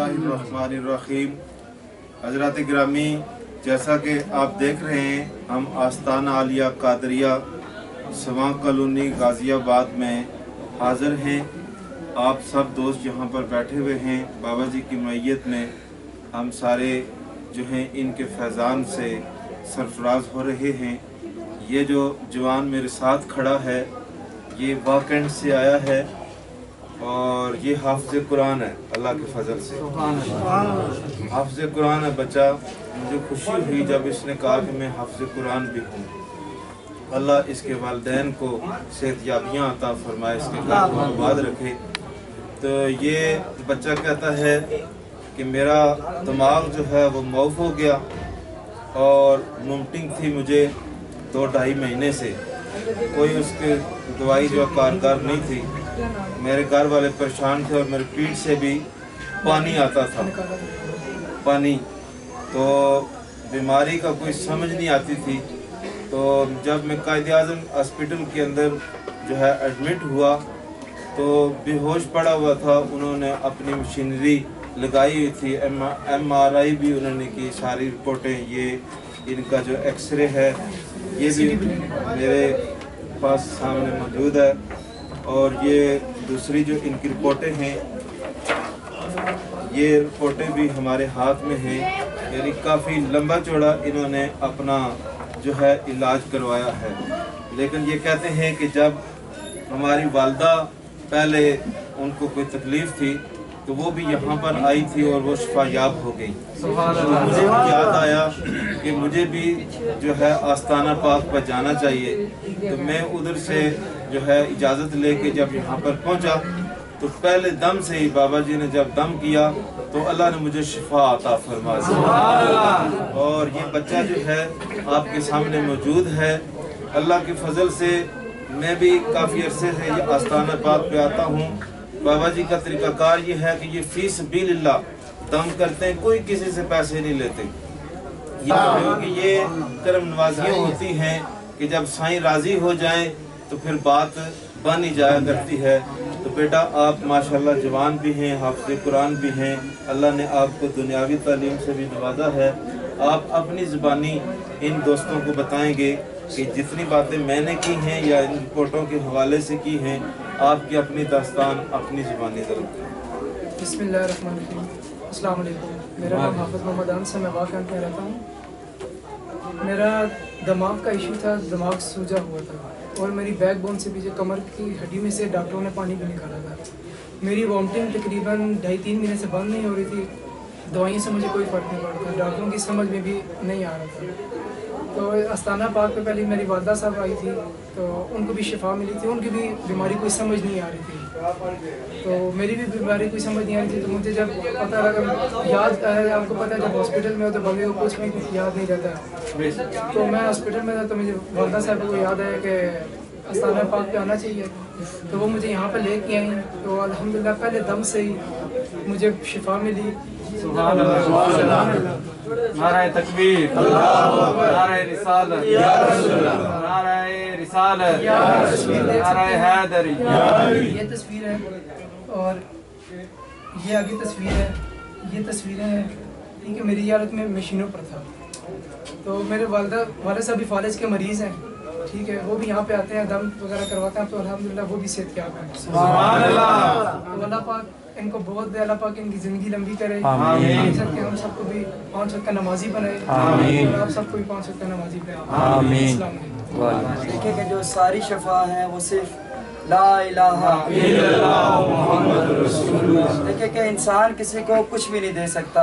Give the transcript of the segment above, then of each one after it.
बिस्मिल्लाहिर्रहमानिर्रहीम। हज़रात गिरामी, जैसा कि आप देख रहे हैं, हम आस्ताना आलिया कादरिया सवां कॉलोनी गाज़ियाबाद में हाज़िर हैं। आप सब दोस्त यहाँ पर बैठे हुए हैं। बाबा जी की मैयत में हम सारे जो हैं इनके फैज़ान से सरफराज हो रहे हैं। ये जो जवान मेरे साथ खड़ा है ये वाकंड से आया है और ये हाफ़िज़ कुरान है अल्लाह के फजल से। हाफ़िज़ कुरान है बच्चा। मुझे खुशी हुई जब इसने कहा कि मैं हाफ़िज़ कुरान भी हूँ। अल्लाह इसके वालिदैन को सेहतयाबियाँ अता फरमाए, इसके घर को आबाद रखे। तो ये बच्चा कहता है कि मेरा दिमाग जो है वो मौफ हो गया और मुमकिन थी मुझे 2-2.5 महीने से कोई उसकी दवाई जो कारगर नहीं थी। मेरे घर वाले परेशान थे और मेरे पीठ से भी पानी आता था, पानी। तो बीमारी का कोई समझ नहीं आती थी। तो जब मैं कायद-ए-आज़म हॉस्पिटल के अंदर जो है एडमिट हुआ तो बेहोश पड़ा हुआ था। उन्होंने अपनी मशीनरी लगाई हुई थी, MRI भी उन्होंने की, सारी रिपोर्टें, ये इनका जो एक्सरे है ये भी मेरे पास सामने मौजूद है। और ये दूसरी जो इनकी रिपोर्टें हैं, ये रिपोर्टें भी हमारे हाथ में हैं। यानी काफ़ी लंबा चौड़ा इन्होंने अपना जो है इलाज करवाया है। लेकिन ये कहते हैं कि जब हमारी वालदा पहले उनको कोई तकलीफ़ थी तो वो भी यहाँ पर आई थी और वो शिफायाब हो गई। तो मुझे याद आया कि मुझे भी जो है आस्ताना पाक पर जाना चाहिए। तो मैं उधर से जो है इजाज़त लेके जब यहाँ पर पहुँचा तो पहले दम से ही बाबा जी ने जब दम किया तो अल्लाह ने मुझे शिफा अता फरमा दी। और ये बच्चा जो है आपके सामने मौजूद है। अल्लाह के फजल से मैं भी काफ़ी अरसे से ये आस्ताना पाक पे आता हूँ। बाबा जी का तरीक़ाकार ये है कि ये फी सबीलिल्लाह दम करते हैं, कोई किसी से पैसे नहीं लेते। क्योंकि ये करम नवाजियाँ होती हैं कि जब साईं राज़ी हो जाएं तो फिर बात बन ही जाया करती है। तो बेटा आप माशाल्लाह जवान भी हैं, हाफ़िज़ कुरान भी हैं। अल्लाह ने आपको दुनियावी तालीम से भी नवाजा है। आप अपनी ज़ुबानी इन दोस्तों को बताएंगे कि जितनी बातें मैंने की हैं या इन रिपोर्टों के हवाले से की हैं, आपकी अपनी दास्तान अपनी ज़ुबानी ज़रूर। बिस्मिल्लाहिर्रहमानिर्रहीम। अस्सलाम वालेकुम। मेरा नाम हाफ़िज़ मोहम्मद अनस है, मैं वाकंड में रहता हूँ। मेरा दिमाग का इशू था, दिमाग सूजा हुआ था और मेरी बैक बोन से पीछे कमर की हड्डी में से डॉक्टरों ने पानी भी निकाला था। मेरी वॉमिटिंग तकरीबन 2.5-3 महीने से बंद नहीं हो रही थी। दवाइयों से मुझे कोई फ़र्क नहीं पड़ता, डॉक्टरों की समझ में भी नहीं आ रहा था। तो आस्ताना पाक पे पहले मेरी वालदा साहब आई थी तो उनको भी शिफा मिली थी। उनकी भी बीमारी कोई समझ नहीं आ रही थी, तो मेरी भी बीमारी कोई समझ नहीं आ रही थी। तो मुझे जब पता लगा, याद आया, आपको पता है जब हॉस्पिटल में हो तो बंदे को कुछ भी याद नहीं रहता। तो मैं हॉस्पिटल में था तो मुझे वालदा साहब को याद आया कि आस्ताना पाक पे आना चाहिए। तो वो मुझे यहाँ पर लेके आई तो अल्हम्दुलिल्लाह पहले दम से ही मुझे शिफा मिली। नाराए तकबीर, नाराए रिसालत, नाराए रिसालत, नाराए हैदरी। ये तस्वीर है और ये आगे तस्वीर है, ये तस्वीरें हैं। ठीक है, मेरी हालत में मशीनों पर था। तो मेरे वालिद साहब भी फालिज के मरीज़ हैं। ठीक है, वो भी यहाँ पे आते हैं, दम वगैरह करवाते हैं। तो अल्हम्दुलिल्लाह वो भी सेहतयाब हैं। सुभान अल्लाह। तो अल्लाह पाक इनको बहुत दे, अल्लाह पाक इनकी ज़िंदगी लंबी करे। आमीन। हम सबको भी 5 वक्त का नमाजी बनाए। आमीन। और आप सबको भी 5 वक्त का नमाजी बनाए। आमीन। देखिए कि जो सारी शफा है वो सिर्फ ला इलाहा इल्लल्लाह मुहम्मद रसूलुल्लाह। देखिए कि इंसान किसी को कुछ भी नहीं दे सकता।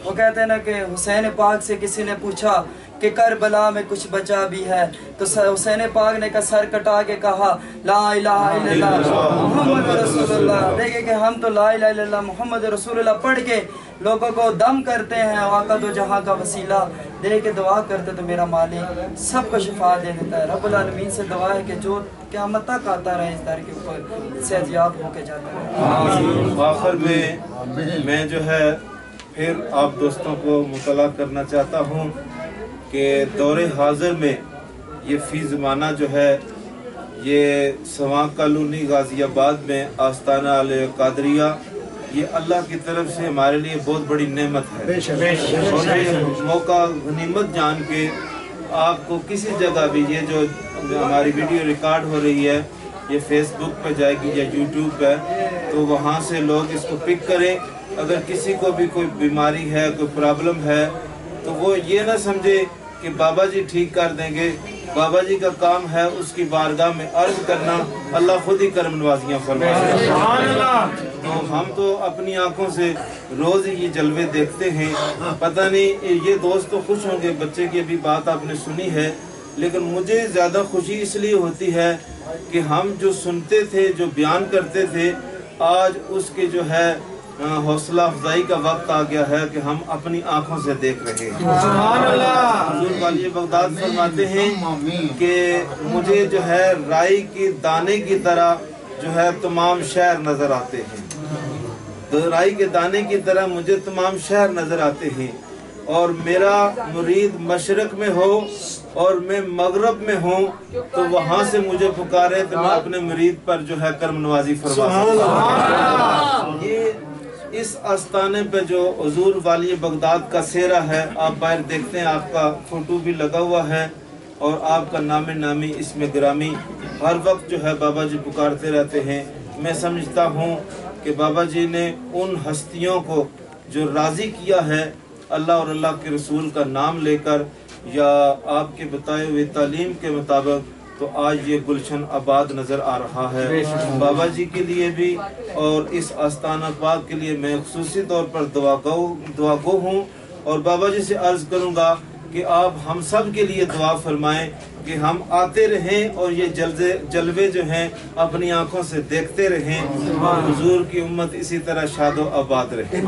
वो कहते हैं ना कि हुसैन पाक से किसी ने पूछा कि करबला में कुछ बचा भी है तो हुसैन पाक ने का सर कटा के कहा ला इलाहा इल्लल्लाह मुहम्मद रसूलुल्लाह। देखिए कि हम तो ला इलाहा इल्लल्लाह मुहम्मद रसूलुल्लाह पढ़ के लोगों को दम करते हैं। आका तो जहाँ का वसीला दे के दुआ करते तो मेरा मालिक सबको शिफा दे देता है। रब्बुल आलमीन से दुआ है कि जो क़यामत तक आता रहे इस दर के ऊपर सेहतयाब होके जाता है। आखिर में मैं जो है फिर आप दोस्तों को मुतला करना चाहता हूँ कि दौरे हाजिर में ये फ़ी ज़माना जो है ये सवां कॉलोनी गाज़ियाबाद में आस्ताना आलिया कादरिया ये अल्लाह की तरफ से हमारे लिए बहुत बड़ी नेमत है। और ये मौका गनीमत जान के आपको किसी जगह भी, ये जो हमारी वीडियो रिकॉर्ड हो रही है ये फेसबुक पे जाएगी या यूट्यूब पे, तो वहाँ से लोग इसको पिक करें। अगर किसी को भी कोई बीमारी है, कोई प्रॉब्लम है, तो वो ये ना समझे कि बाबा जी ठीक कर देंगे। बाबा जी का काम है उसकी बारगाह में अर्ज करना, अल्लाह खुद ही करम नवाजियाँ फरमाएगा। तो हम तो अपनी आंखों से रोज ये जलवे देखते हैं। पता नहीं ये दोस्त तो खुश होंगे, बच्चे की अभी बात आपने सुनी है, लेकिन मुझे ज़्यादा खुशी इसलिए होती है कि हम जो सुनते थे, जो बयान करते थे, आज उसके जो है हौसला अफजाई का वक्त आ गया है कि हम अपनी आंखों से देख रहे हैं। हुजूर वाली बगदाद फरमाते हैं कि मुझे जो है राई के दाने की तरह जो है तमाम शहर नजर आते हैं। तो राई के दाने की तरह मुझे तमाम शहर नजर आते हैं, और मेरा मुरीद मशरक में हो और मैं मगरब में हूँ, तो वहाँ से मुझे पुकारे तो मैं अपने मुरीद पर जो है करम नवाजी फरमा सकता। ये इस आस्थाने पे जो हुजूर वाली बगदाद का सेहरा है, आप बाहर देखते हैं, आपका फोटो भी लगा हुआ है, और आपका नामे नामी इसमें ग्रामी हर वक्त जो है बाबा जी पुकारते रहते हैं। मैं समझता हूँ कि बाबा जी ने उन हस्तियों को जो राज़ी किया है अल्लाह और अल्लाह के रसूल का नाम लेकर या आपके बताए हुए तालीम के मुताबिक, तो आज ये गुलशन आबाद नज़र आ रहा है। बाबा जी के लिए भी और इस आस्थाना पाक के लिए मैं खुसूसी तौर पर दुआगो हूँ, और बाबा जी से अर्ज़ करूँगा कि आप हम सब के लिए दुआ फरमाएं कि हम आते रहें और ये जलवे जो हैं अपनी आंखों से देखते रहें, और हुजूर की उम्मत इसी तरह शादो आबाद रहे।